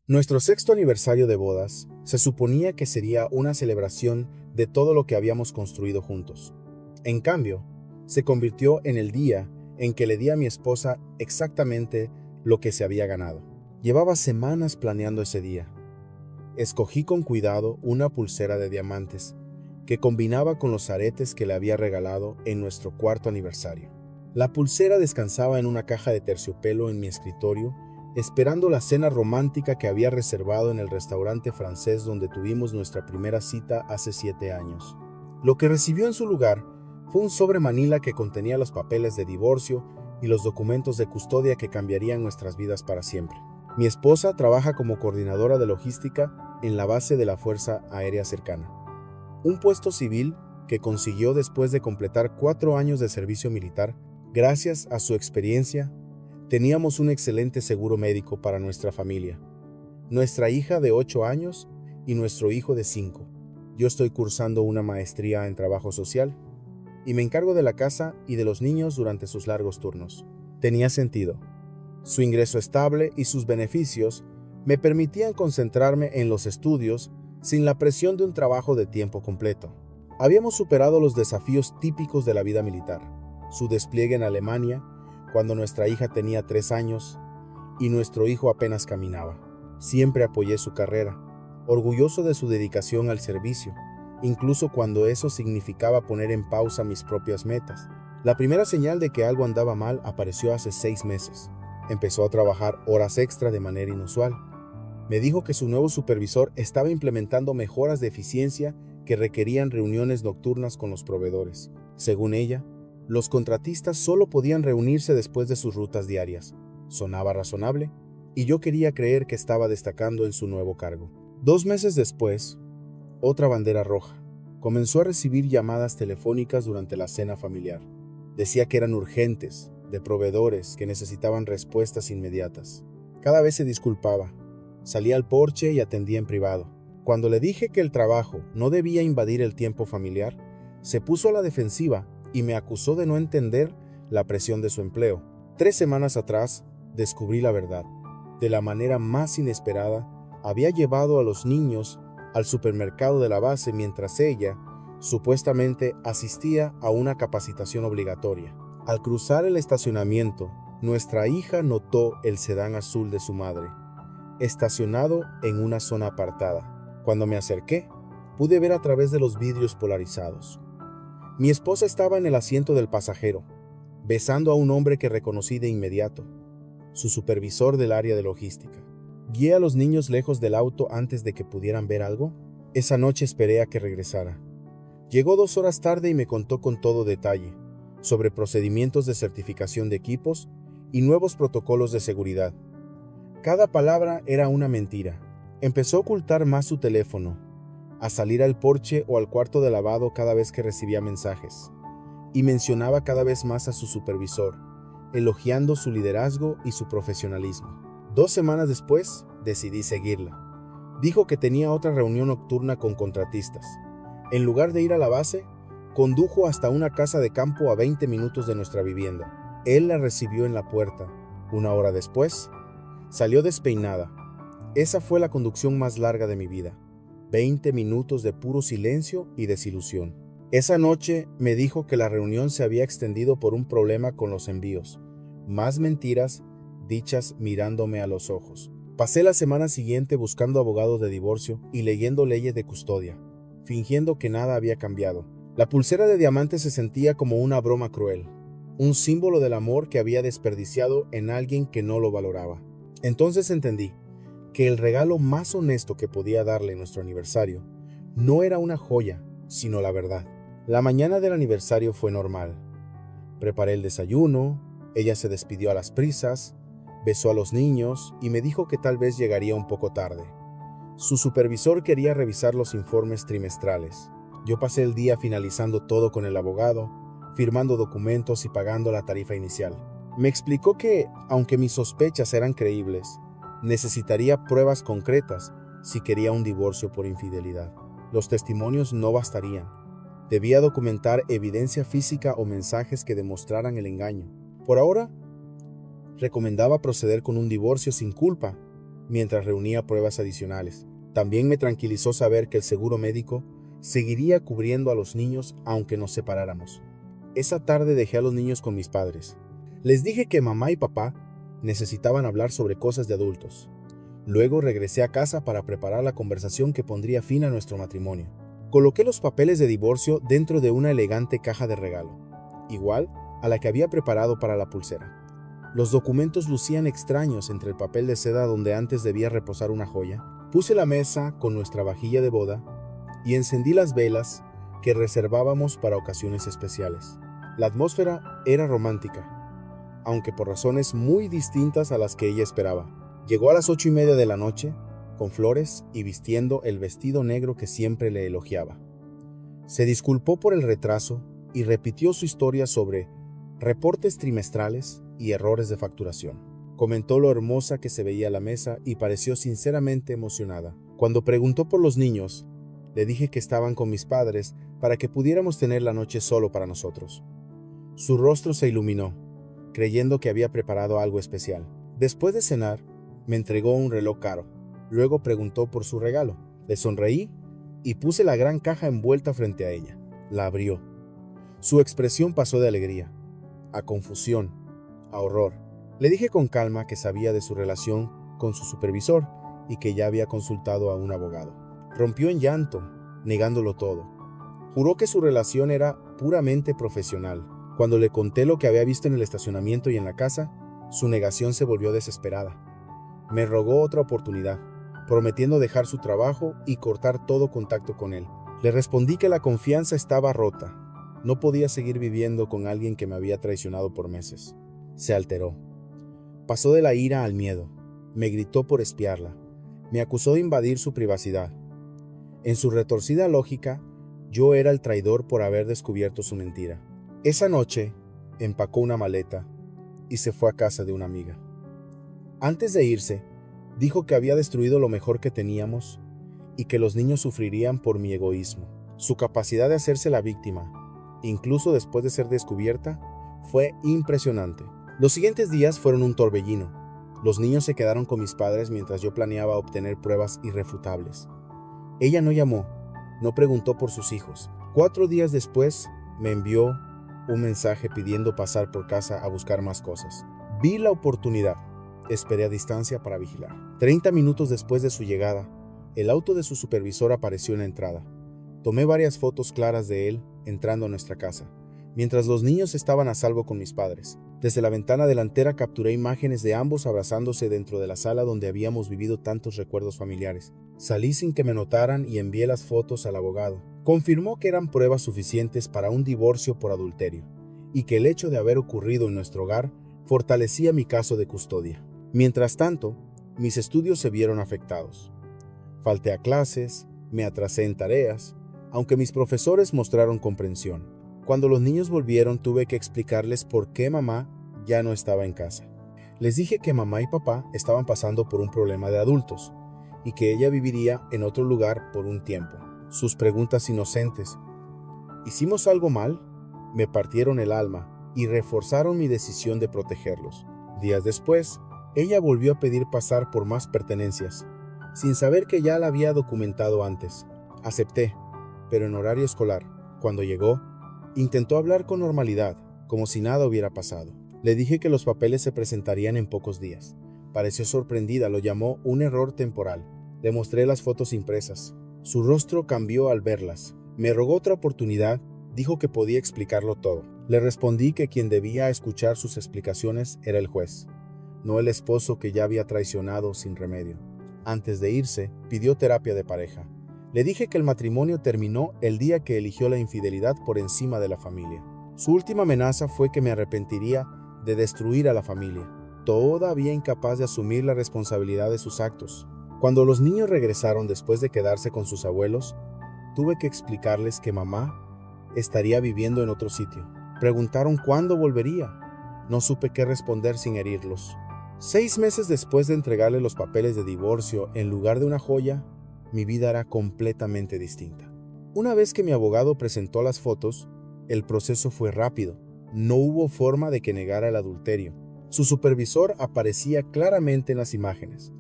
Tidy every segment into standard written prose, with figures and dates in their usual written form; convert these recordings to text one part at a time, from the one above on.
Nuestro sexto aniversario de bodas se suponía que sería una celebración de todo lo que habíamos construido juntos. En cambio, se convirtió en el día en que le di a mi esposa exactamente lo que se había ganado. Llevaba semanas planeando ese día. Escogí con cuidado una pulsera de diamantes que combinaba con los aretes que le había regalado en nuestro cuarto aniversario. La pulsera descansaba en una caja de terciopelo en mi escritorio, esperando la cena romántica que había reservado en el restaurante francés donde tuvimos nuestra primera cita hace 7 años. Lo que recibió en su lugar fue un sobre manila que contenía los papeles de divorcio y los documentos de custodia que cambiarían nuestras vidas para siempre. Mi esposa trabaja como coordinadora de logística en la base de la Fuerza Aérea Cercana, un puesto civil que consiguió después de completar 4 años de servicio militar. Gracias a su experiencia, teníamos un excelente seguro médico para nuestra familia, nuestra hija de 8 años y nuestro hijo de 5. Yo estoy cursando una maestría en trabajo social y me encargo de la casa y de los niños durante sus largos turnos. Tenía sentido. Su ingreso estable y sus beneficios me permitían concentrarme en los estudios sin la presión de un trabajo de tiempo completo. Habíamos superado los desafíos típicos de la vida militar, su despliegue en Alemania, cuando nuestra hija tenía 3 años y nuestro hijo apenas caminaba. Siempre apoyé su carrera, orgulloso de su dedicación al servicio, incluso cuando eso significaba poner en pausa mis propias metas. La primera señal de que algo andaba mal apareció hace 6 meses. Empezó a trabajar horas extra de manera inusual. Me dijo que su nuevo supervisor estaba implementando mejoras de eficiencia que requerían reuniones nocturnas con los proveedores. Según ella, los contratistas solo podían reunirse después de sus rutas diarias. Sonaba razonable, y yo quería creer que estaba destacando en su nuevo cargo. 2 meses después, otra bandera roja. Comenzó a recibir llamadas telefónicas durante la cena familiar. Decía que eran urgentes, de proveedores que necesitaban respuestas inmediatas. Cada vez se disculpaba. Salía al porche y atendía en privado. Cuando le dije que el trabajo no debía invadir el tiempo familiar, se puso a la defensiva y me acusó de no entender la presión de su empleo. 3 semanas atrás, descubrí la verdad. De la manera más inesperada, había llevado a los niños al supermercado de la base mientras ella, supuestamente, asistía a una capacitación obligatoria. Al cruzar el estacionamiento, nuestra hija notó el sedán azul de su madre, estacionado en una zona apartada. Cuando me acerqué, pude ver a través de los vidrios polarizados. Mi esposa estaba en el asiento del pasajero, besando a un hombre que reconocí de inmediato, su supervisor del área de logística. ¿Guié a los niños lejos del auto antes de que pudieran ver algo? Esa noche esperé a que regresara. Llegó 2 horas tarde y me contó con todo detalle sobre procedimientos de certificación de equipos y nuevos protocolos de seguridad. Cada palabra era una mentira. Empezó a ocultar más su teléfono, a salir al porche o al cuarto de lavado cada vez que recibía mensajes, y mencionaba cada vez más a su supervisor, elogiando su liderazgo y su profesionalismo. 2 semanas después, decidí seguirla. Dijo que tenía otra reunión nocturna con contratistas. En lugar de ir a la base, condujo hasta una casa de campo a 20 minutos de nuestra vivienda. Él la recibió en la puerta. 1 hora después, salió despeinada. Esa fue la conducción más larga de mi vida. 20 minutos de puro silencio y desilusión. Esa noche me dijo que la reunión se había extendido por un problema con los envíos. Más mentiras dichas mirándome a los ojos. Pasé la semana siguiente buscando abogados de divorcio y leyendo leyes de custodia, fingiendo que nada había cambiado. La pulsera de diamante se sentía como una broma cruel, un símbolo del amor que había desperdiciado en alguien que no lo valoraba. Entonces entendí que el regalo más honesto que podía darle en nuestro aniversario no era una joya, sino la verdad. La mañana del aniversario fue normal. Preparé el desayuno, ella se despidió a las prisas, besó a los niños y me dijo que tal vez llegaría un poco tarde. Su supervisor quería revisar los informes trimestrales. Yo pasé el día finalizando todo con el abogado, firmando documentos y pagando la tarifa inicial. Me explicó que, aunque mis sospechas eran creíbles, necesitaría pruebas concretas si quería un divorcio por infidelidad. Los testimonios no bastarían. Debía documentar evidencia física o mensajes que demostraran el engaño. Por ahora, recomendaba proceder con un divorcio sin culpa mientras reunía pruebas adicionales. También me tranquilizó saber que el seguro médico seguiría cubriendo a los niños aunque nos separáramos. Esa tarde dejé a los niños con mis padres. Les dije que mamá y papá necesitaban hablar sobre cosas de adultos. Luego regresé a casa para preparar la conversación que pondría fin a nuestro matrimonio. Coloqué los papeles de divorcio dentro de una elegante caja de regalo, igual a la que había preparado para la pulsera. Los documentos lucían extraños entre el papel de seda donde antes debía reposar una joya. Puse la mesa con nuestra vajilla de boda y encendí las velas que reservábamos para ocasiones especiales. La atmósfera era romántica, aunque por razones muy distintas a las que ella esperaba. Llegó a las 8:30 de la noche, con flores y vistiendo el vestido negro que siempre le elogiaba. Se disculpó por el retraso y repitió su historia sobre reportes trimestrales y errores de facturación. Comentó lo hermosa que se veía la mesa y pareció sinceramente emocionada. Cuando preguntó por los niños, le dije que estaban con mis padres para que pudiéramos tener la noche solo para nosotros. Su rostro se iluminó, creyendo que había preparado algo especial. Después de cenar, me entregó un reloj caro. Luego preguntó por su regalo. Le sonreí y puse la gran caja envuelta frente a ella. La abrió. Su expresión pasó de alegría a confusión, a horror. Le dije con calma que sabía de su relación con su supervisor y que ya había consultado a un abogado. Rompió en llanto, negándolo todo. Juró que su relación era puramente profesional. Cuando le conté lo que había visto en el estacionamiento y en la casa, su negación se volvió desesperada. Me rogó otra oportunidad, prometiendo dejar su trabajo y cortar todo contacto con él. Le respondí que la confianza estaba rota. No podía seguir viviendo con alguien que me había traicionado por meses. Se alteró. Pasó de la ira al miedo. Me gritó por espiarla. Me acusó de invadir su privacidad. En su retorcida lógica, yo era el traidor por haber descubierto su mentira. Esa noche, empacó una maleta y se fue a casa de una amiga. Antes de irse, dijo que había destruido lo mejor que teníamos y que los niños sufrirían por mi egoísmo. Su capacidad de hacerse la víctima, incluso después de ser descubierta, fue impresionante. Los siguientes días fueron un torbellino. Los niños se quedaron con mis padres mientras yo planeaba obtener pruebas irrefutables. Ella no llamó, no preguntó por sus hijos. 4 días después, me envió un mensaje pidiendo pasar por casa a buscar más cosas. Vi la oportunidad. Esperé a distancia para vigilar. 30 minutos después de su llegada, el auto de su supervisor apareció en la entrada. Tomé varias fotos claras de él entrando a nuestra casa, mientras los niños estaban a salvo con mis padres. Desde la ventana delantera capturé imágenes de ambos abrazándose dentro de la sala donde habíamos vivido tantos recuerdos familiares. Salí sin que me notaran y envié las fotos al abogado. Confirmó que eran pruebas suficientes para un divorcio por adulterio y que el hecho de haber ocurrido en nuestro hogar fortalecía mi caso de custodia. Mientras tanto, mis estudios se vieron afectados. Falté a clases, me atrasé en tareas, aunque mis profesores mostraron comprensión. Cuando los niños volvieron, tuve que explicarles por qué mamá ya no estaba en casa. Les dije que mamá y papá estaban pasando por un problema de adultos y que ella viviría en otro lugar por un tiempo. Sus preguntas inocentes, ¿hicimos algo mal?, me partieron el alma y reforzaron mi decisión de protegerlos. Días después, ella volvió a pedir pasar por más pertenencias, sin saber que ya la había documentado antes. Acepté, pero en horario escolar. Cuando llegó, intentó hablar con normalidad, como si nada hubiera pasado. Le dije que los papeles se presentarían en pocos días. Pareció sorprendida, lo llamó un error temporal. Le mostré las fotos impresas. Su rostro cambió al verlas. Me rogó otra oportunidad, dijo que podía explicarlo todo. Le respondí que quien debía escuchar sus explicaciones era el juez, no el esposo que ya había traicionado sin remedio. Antes de irse, pidió terapia de pareja. Le dije que el matrimonio terminó el día que eligió la infidelidad por encima de la familia. Su última amenaza fue que me arrepentiría de destruir a la familia, todavía incapaz de asumir la responsabilidad de sus actos. Cuando los niños regresaron después de quedarse con sus abuelos, tuve que explicarles que mamá estaría viviendo en otro sitio. Preguntaron cuándo volvería. No supe qué responder sin herirlos. 6 meses después de entregarle los papeles de divorcio en lugar de una joya, mi vida era completamente distinta. Una vez que mi abogado presentó las fotos, el proceso fue rápido. No hubo forma de que negara el adulterio. Su supervisor aparecía claramente en las imágenes.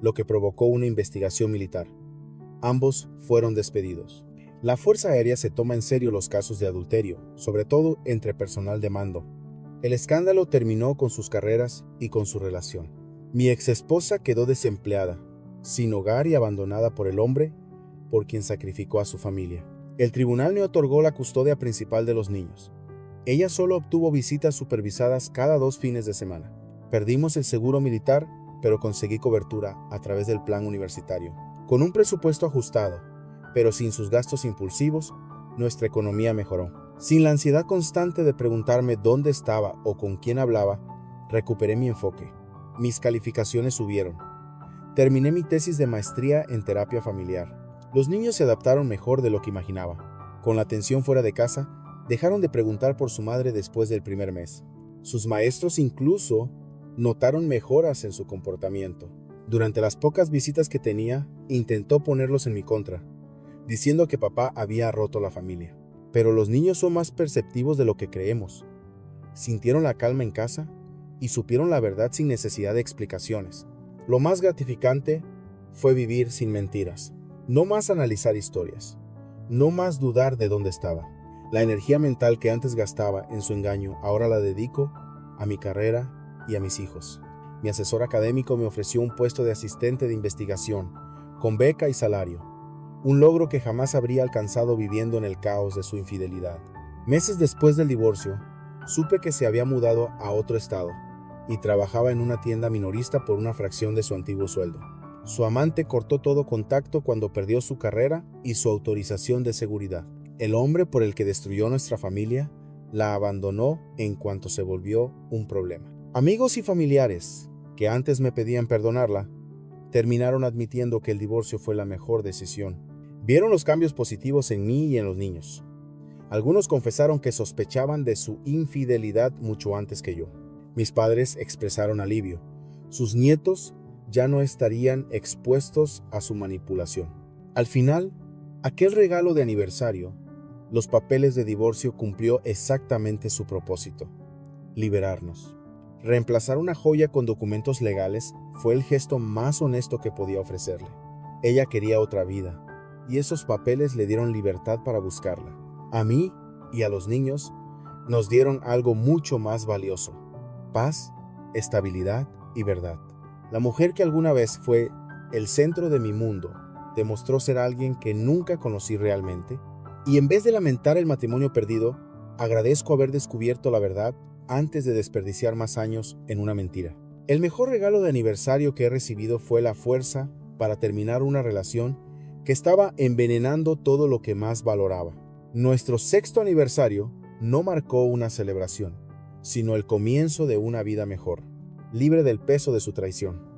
lo que provocó una investigación militar. Ambos fueron despedidos. La Fuerza Aérea se toma en serio los casos de adulterio, sobre todo entre personal de mando. El escándalo terminó con sus carreras y con su relación. Mi exesposa quedó desempleada, sin hogar y abandonada por el hombre por quien sacrificó a su familia. El tribunal me otorgó la custodia principal de los niños. Ella solo obtuvo visitas supervisadas cada 2 fines de semana. Perdimos el seguro militar, pero conseguí cobertura a través del plan universitario. Con un presupuesto ajustado, pero sin sus gastos impulsivos, nuestra economía mejoró. Sin la ansiedad constante de preguntarme dónde estaba o con quién hablaba, recuperé mi enfoque. Mis calificaciones subieron. Terminé mi tesis de maestría en terapia familiar. Los niños se adaptaron mejor de lo que imaginaba. Con la atención fuera de casa, dejaron de preguntar por su madre después del primer mes. Sus maestros incluso notaron mejoras en su comportamiento. Durante las pocas visitas que tenía, intentó ponerlos en mi contra, diciendo que papá había roto la familia. Pero los niños son más perceptivos de lo que creemos. Sintieron la calma en casa y supieron la verdad sin necesidad de explicaciones. Lo más gratificante fue vivir sin mentiras. No más analizar historias. No más dudar de dónde estaba. La energía mental que antes gastaba en su engaño, ahora la dedico a mi carrera y a mis hijos. Mi asesor académico me ofreció un puesto de asistente de investigación, con beca y salario. Un logro que jamás habría alcanzado viviendo en el caos de su infidelidad. Meses después del divorcio, supe que se había mudado a otro estado y trabajaba en una tienda minorista por una fracción de su antiguo sueldo. Su amante cortó todo contacto cuando perdió su carrera y su autorización de seguridad. El hombre por el que destruyó nuestra familia la abandonó en cuanto se volvió un problema. Amigos y familiares, que antes me pedían perdonarla, terminaron admitiendo que el divorcio fue la mejor decisión. Vieron los cambios positivos en mí y en los niños. Algunos confesaron que sospechaban de su infidelidad mucho antes que yo. Mis padres expresaron alivio. Sus nietos ya no estarían expuestos a su manipulación. Al final, aquel regalo de aniversario, los papeles de divorcio, cumplió exactamente su propósito: liberarnos. Reemplazar una joya con documentos legales fue el gesto más honesto que podía ofrecerle. Ella quería otra vida, y esos papeles le dieron libertad para buscarla. A mí y a los niños nos dieron algo mucho más valioso: paz, estabilidad y verdad. La mujer que alguna vez fue el centro de mi mundo demostró ser alguien que nunca conocí realmente, y en vez de lamentar el matrimonio perdido, agradezco haber descubierto la verdad antes de desperdiciar más años en una mentira. El mejor regalo de aniversario que he recibido fue la fuerza para terminar una relación que estaba envenenando todo lo que más valoraba. Nuestro 6º aniversario no marcó una celebración, sino el comienzo de una vida mejor, libre del peso de su traición.